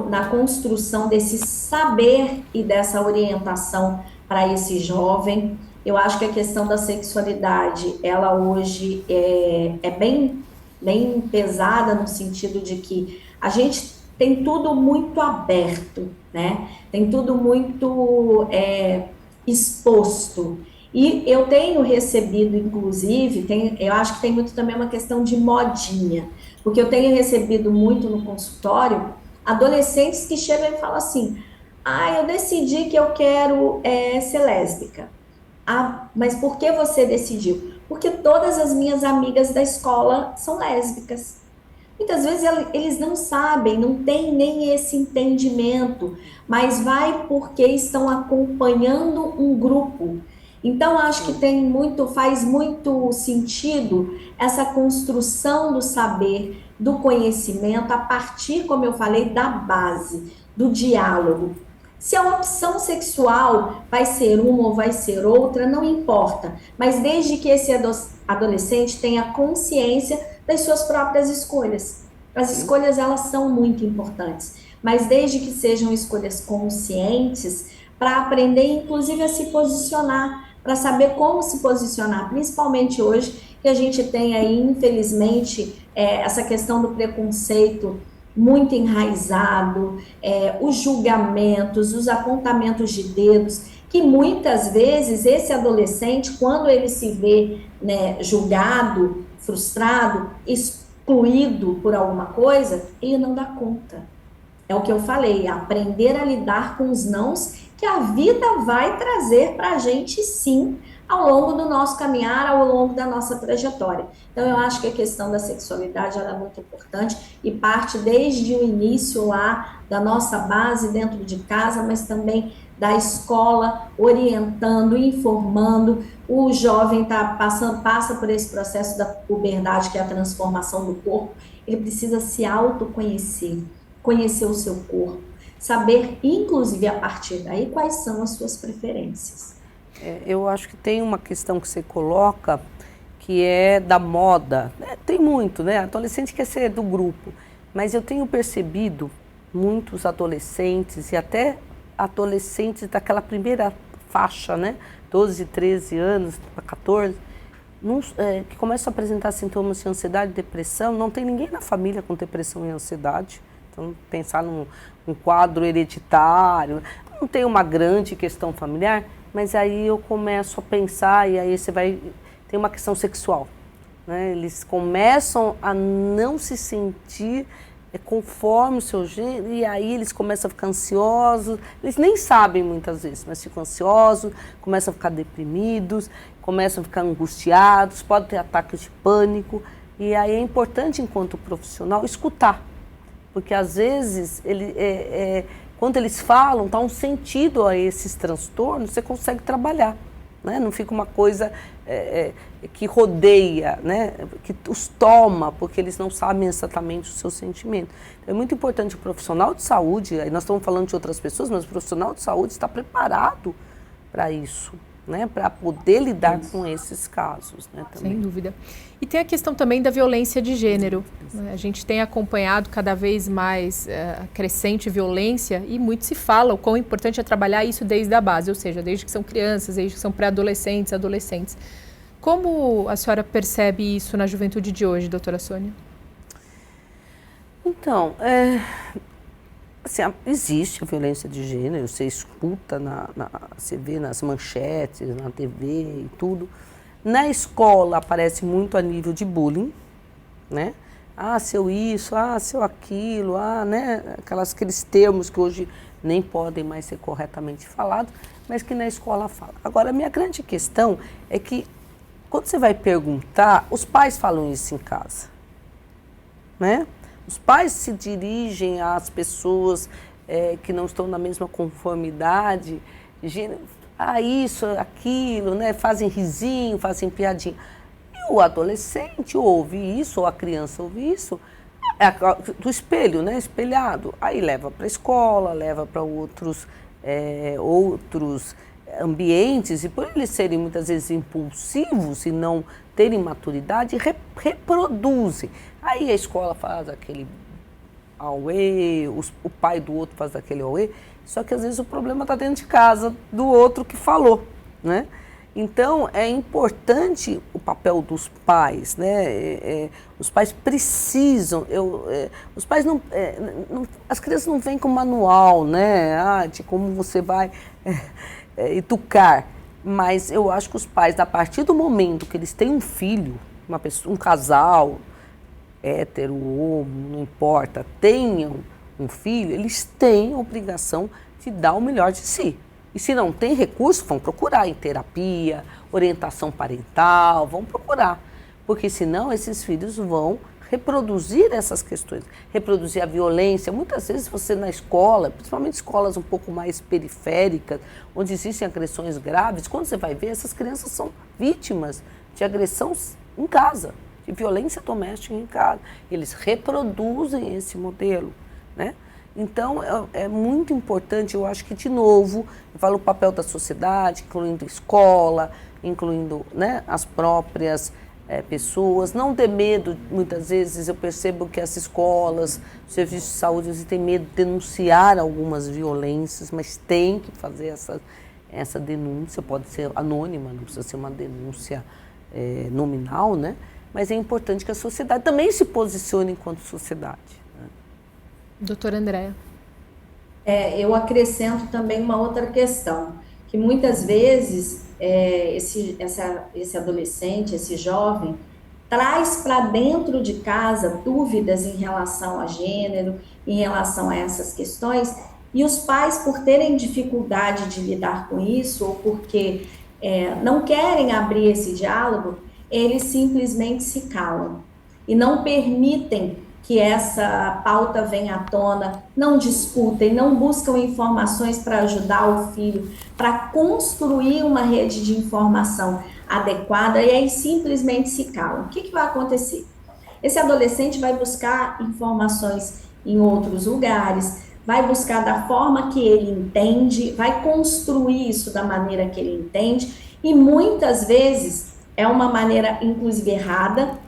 na construção desse saber e dessa orientação para esse jovem. Eu acho que a questão da sexualidade, ela hoje é bem pesada, no sentido de que a gente tem tudo muito aberto, né? Tem tudo muito exposto. E eu tenho recebido, inclusive, eu acho que tem muito também uma questão de modinha, porque eu tenho recebido muito no consultório adolescentes que chegam e falam assim: ah, eu decidi que eu quero ser lésbica. Ah, mas por que você decidiu? Porque todas as minhas amigas da escola são lésbicas. Muitas vezes eles não sabem, não têm nem esse entendimento, mas vai porque estão acompanhando um grupo. Então, acho que faz muito sentido essa construção do saber, do conhecimento, a partir, como eu falei, da base, do diálogo. Se a opção sexual vai ser uma ou vai ser outra, não importa, mas desde que esse adolescente tenha consciência das suas próprias escolhas. As escolhas, elas são muito importantes, mas desde que sejam escolhas conscientes, para aprender, inclusive, a se posicionar, para saber como se posicionar, principalmente hoje, que a gente tem aí, infelizmente, essa questão do preconceito muito enraizado, os julgamentos, os apontamentos de dedos, que muitas vezes esse adolescente, quando ele se vê, né, julgado, frustrado, excluído por alguma coisa, ele não dá conta. É o que eu falei, aprender a lidar com os nãos que a vida vai trazer para a gente, sim, ao longo do nosso caminhar, ao longo da nossa trajetória. Então, eu acho que a questão da sexualidade ela é muito importante e parte desde o início lá da nossa base dentro de casa, mas também da escola, orientando, informando. O jovem passa por esse processo da puberdade, que é a transformação do corpo, ele precisa se autoconhecer, conhecer o seu corpo, saber, inclusive, a partir daí, quais são as suas preferências. Eu acho que tem uma questão que você coloca, que é da moda. Tem muito, né? Adolescente quer ser do grupo, mas eu tenho percebido muitos adolescentes e até adolescentes daquela primeira faixa, né? 12, 13 anos, 14, que começam a apresentar sintomas de ansiedade e depressão. Não tem ninguém na família com depressão e ansiedade. Então, pensar num quadro hereditário, não tem uma grande questão familiar, mas aí eu começo a pensar e aí tem uma questão sexual, né? Eles começam a não se sentir conforme o seu gênero e aí eles começam a ficar ansiosos, eles nem sabem muitas vezes, mas ficam ansiosos, começam a ficar deprimidos, começam a ficar angustiados, podem ter ataques de pânico e aí é importante, enquanto profissional, escutar. Porque, às vezes, quando eles falam, dá um sentido a esses transtornos, você consegue trabalhar, né? Não fica uma coisa que rodeia, né? Que os toma, porque eles não sabem exatamente o seu sentimento. Então, é muito importante o profissional de saúde, aí nós estamos falando de outras pessoas, mas o profissional de saúde está preparado para isso, né, para poder lidar com esses casos, né, também. Sem dúvida. E tem a questão também da violência de gênero. A gente tem acompanhado cada vez mais a crescente violência e muito se fala o quão importante é trabalhar isso desde a base, ou seja, desde que são crianças, desde que são pré-adolescentes, adolescentes. Como a senhora percebe isso na juventude de hoje, doutora Sônia? Então, assim, existe a violência de gênero, você escuta, você vê nas manchetes, na TV e tudo. Na escola aparece muito a nível de bullying, né? Ah, seu isso, ah, seu aquilo, ah, né? Aqueles termos que hoje nem podem mais ser corretamente falados, mas que na escola fala. Agora, a minha grande questão é que, quando você vai perguntar, os pais falam isso em casa, né? Os pais se dirigem às pessoas que não estão na mesma conformidade, isso, aquilo, né? Fazem risinho, fazem piadinha. E o adolescente ouve isso, ou a criança ouve isso, do espelho, né? Espelhado. Aí leva para a escola, leva para outros ambientes, e por eles serem muitas vezes impulsivos e não terem maturidade, reproduzem. Aí a escola faz aquele auê, o pai do outro faz aquele auê, só que às vezes o problema está dentro de casa do outro que falou, né? Então, é importante o papel dos pais, né? Os pais precisam, os pais as crianças não vêm com manual, né? De como você vai educar. Mas eu acho que os pais, a partir do momento que eles têm um filho, um casal, hétero, homo, não importa, tenham um filho, eles têm a obrigação de dar o melhor de si. E se não tem recurso, vão procurar em terapia, orientação parental, vão procurar. Porque senão esses filhos vão reproduzir essas questões, reproduzir a violência. Muitas vezes você na escola, principalmente escolas um pouco mais periféricas, onde existem agressões graves, quando você vai ver, essas crianças são vítimas de agressão em casa, de violência doméstica em casa. Eles reproduzem esse modelo, né? Então, é muito importante, eu acho que, de novo, eu falo o papel da sociedade, incluindo escola, incluindo, né, as próprias pessoas. Não ter medo, muitas vezes eu percebo que as escolas, os serviços de saúde, eles têm medo de denunciar algumas violências, mas tem que fazer essa denúncia, pode ser anônima, não precisa ser uma denúncia nominal, né? Mas é importante que a sociedade também se posicione enquanto sociedade. Doutora Andréa. Eu acrescento também uma outra questão, que muitas vezes esse adolescente, esse jovem, traz para dentro de casa dúvidas em relação a gênero, em relação a essas questões, e os pais, por terem dificuldade de lidar com isso, ou porque não querem abrir esse diálogo, eles simplesmente se calam e não permitem que essa pauta venha à tona, não discutem, não buscam informações para ajudar o filho, para construir uma rede de informação adequada, e aí simplesmente se calam. O que vai acontecer? Esse adolescente vai buscar informações em outros lugares, vai buscar da forma que ele entende, vai construir isso da maneira que ele entende, e muitas vezes é uma maneira, inclusive, errada.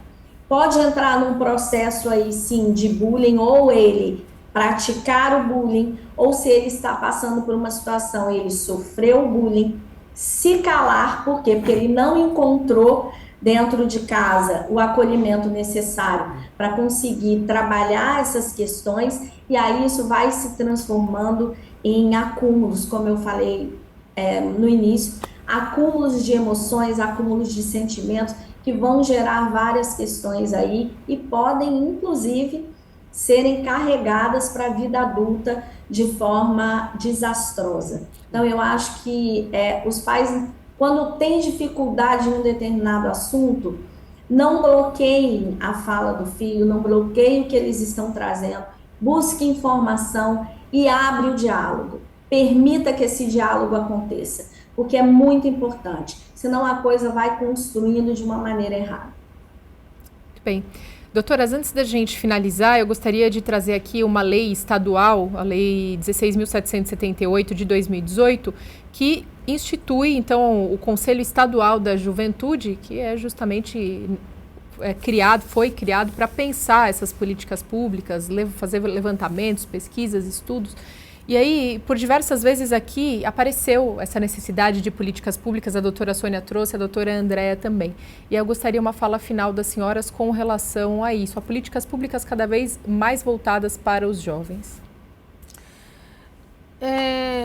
Pode entrar num processo aí, sim, de bullying, ou ele praticar o bullying, ou se ele está passando por uma situação, ele sofreu o bullying, se calar, por quê? Porque ele não encontrou dentro de casa o acolhimento necessário para conseguir trabalhar essas questões, e aí isso vai se transformando em acúmulos, como eu falei no início, acúmulos de emoções, acúmulos de sentimentos, que vão gerar várias questões aí e podem, inclusive, serem carregadas para a vida adulta de forma desastrosa. Então, eu acho que os pais, quando têm dificuldade em um determinado assunto, não bloqueiem a fala do filho, não bloqueiem o que eles estão trazendo, busque informação e abre o diálogo. Permita que esse diálogo aconteça, porque é muito importante, senão a coisa vai construindo de uma maneira errada. Muito bem. Doutoras, antes da gente finalizar, eu gostaria de trazer aqui uma lei estadual, a Lei 16.778 de 2018, que institui, então, o Conselho Estadual da Juventude, que é justamente foi criado para pensar essas políticas públicas, fazer levantamentos, pesquisas, estudos. E aí, por diversas vezes aqui, apareceu essa necessidade de políticas públicas, a doutora Sônia trouxe, a doutora Andréa também. E eu gostaria uma fala final das senhoras com relação a isso, a políticas públicas cada vez mais voltadas para os jovens.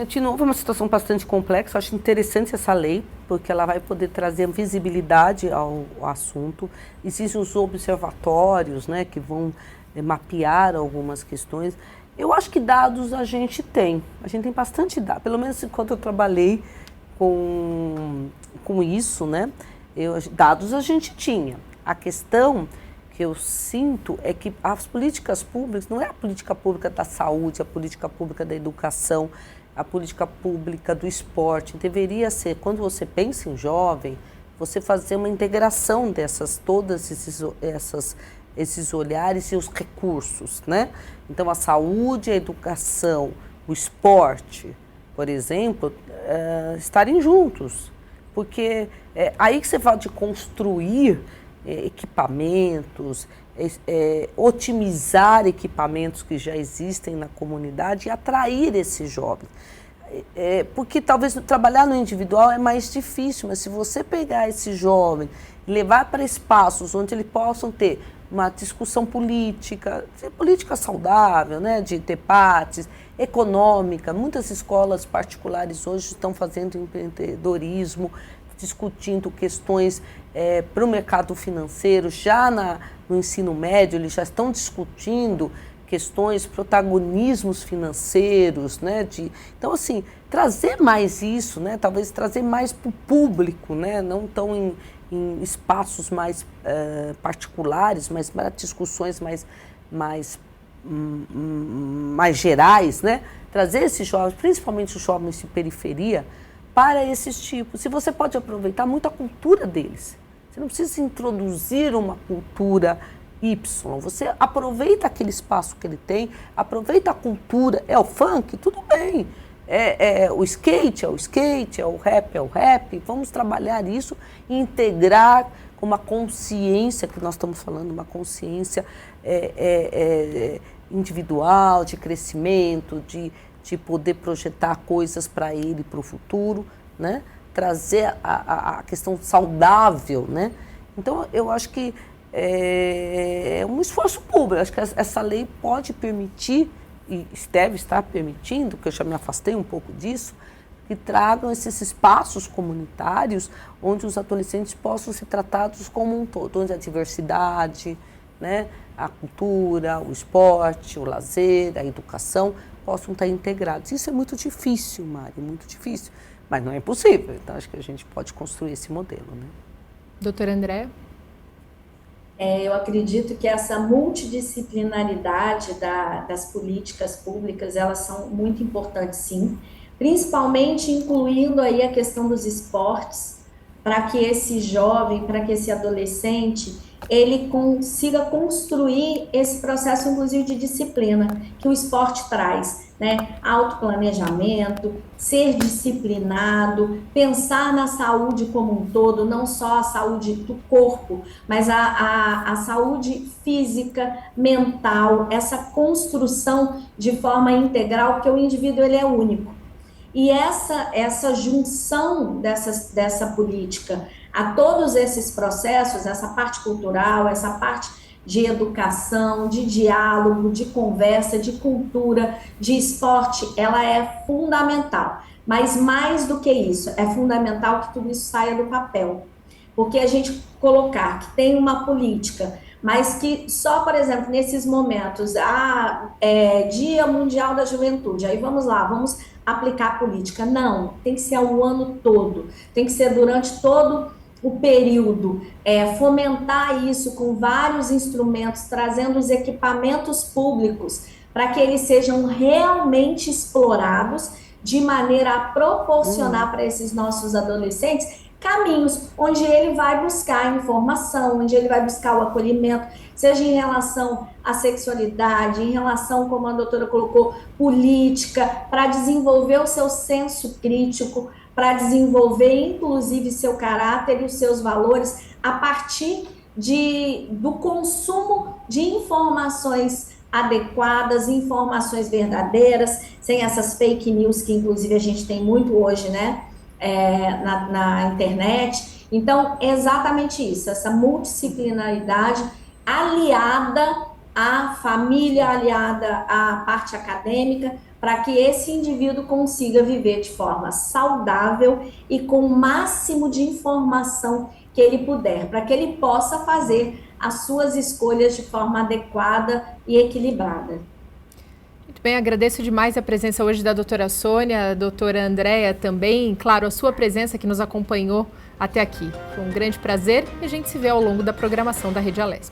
De novo, é uma situação bastante complexa. Eu acho interessante essa lei, porque ela vai poder trazer visibilidade ao assunto. Existem os observatórios, né, que vão mapear algumas questões. Eu acho que dados a gente tem bastante dados, pelo menos enquanto eu trabalhei com isso, né, dados a gente tinha. A questão que eu sinto é que as políticas públicas, não é a política pública da saúde, a política pública da educação, a política pública do esporte, deveria ser, quando você pensa em jovem, você fazer uma integração todas esses olhares e os recursos, né? Então, a saúde, a educação, o esporte, por exemplo, estarem juntos, porque aí que você fala de construir equipamentos, otimizar equipamentos que já existem na comunidade e atrair esses jovens. porque talvez trabalhar no individual é mais difícil, mas se você pegar esse jovem e levar para espaços onde eles possam ter uma discussão política saudável, né, de debates, econômica. Muitas escolas particulares hoje estão fazendo empreendedorismo, discutindo questões para o mercado financeiro. Já no ensino médio, eles já estão discutindo questões, protagonismos financeiros, né? Então, assim, trazer mais isso, né? Talvez trazer mais para o público, né? Não tão em espaços mais particulares, mas para discussões mais gerais, né? Trazer esses jovens, principalmente os jovens de periferia, para esses tipos. E você pode aproveitar muito a cultura deles. Você não precisa introduzir uma cultura Y. Você aproveita aquele espaço que ele tem, aproveita a cultura. É o funk? Tudo bem. O skate é o skate, é o rap. Vamos trabalhar isso e integrar com uma consciência, que nós estamos falando, uma consciência individual, de crescimento, de poder projetar coisas para ele, para o futuro, né? Trazer a questão saudável, né? Então, eu acho que é um esforço público. Eu acho que essa lei pode permitir, e deve estar permitindo, porque eu já me afastei um pouco disso, que tragam esses espaços comunitários onde os adolescentes possam ser tratados como um todo, onde a diversidade, né, a cultura, o esporte, o lazer, a educação possam estar integrados. Isso é muito difícil, Mari, muito difícil, mas não é impossível. Então, acho que a gente pode construir esse modelo, né? Doutora Andréa? Eu acredito que essa multidisciplinaridade das políticas públicas, elas são muito importantes, sim, principalmente incluindo aí a questão dos esportes, para que esse jovem, para que esse adolescente, ele consiga construir esse processo, inclusive, de disciplina que o esporte traz, né? Autoplanejamento, ser disciplinado, pensar na saúde como um todo, não só a saúde do corpo, mas a saúde física, mental, essa construção de forma integral, porque o indivíduo ele é único. E essa junção dessa política a todos esses processos, essa parte cultural, essa parte de educação, de diálogo, de conversa, de cultura, de esporte, ela é fundamental. Mas mais do que isso, é fundamental que tudo isso saia do papel. Porque a gente colocar que tem uma política, mas que só, por exemplo, nesses momentos, Dia Mundial da Juventude, aí vamos lá, vamos aplicar a política. Não, tem que ser ao ano todo, tem que ser durante todo o período, fomentar isso com vários instrumentos, trazendo os equipamentos públicos para que eles sejam realmente explorados de maneira a proporcionar para esses nossos adolescentes caminhos onde ele vai buscar informação, onde ele vai buscar o acolhimento, seja em relação à sexualidade, em relação, como a doutora colocou, política, para desenvolver o seu senso crítico, para desenvolver, inclusive, seu caráter e os seus valores a partir do consumo de informações adequadas, informações verdadeiras, sem essas fake news que, inclusive, a gente tem muito hoje, né, na internet. Então, é exatamente isso, essa multidisciplinaridade aliada à família, aliada à parte acadêmica, para que esse indivíduo consiga viver de forma saudável e com o máximo de informação que ele puder, para que ele possa fazer as suas escolhas de forma adequada e equilibrada. Muito bem, agradeço demais a presença hoje da doutora Sônia, a doutora Andréa também, claro, a sua presença que nos acompanhou até aqui. Foi um grande prazer e a gente se vê ao longo da programação da Rede Alesp.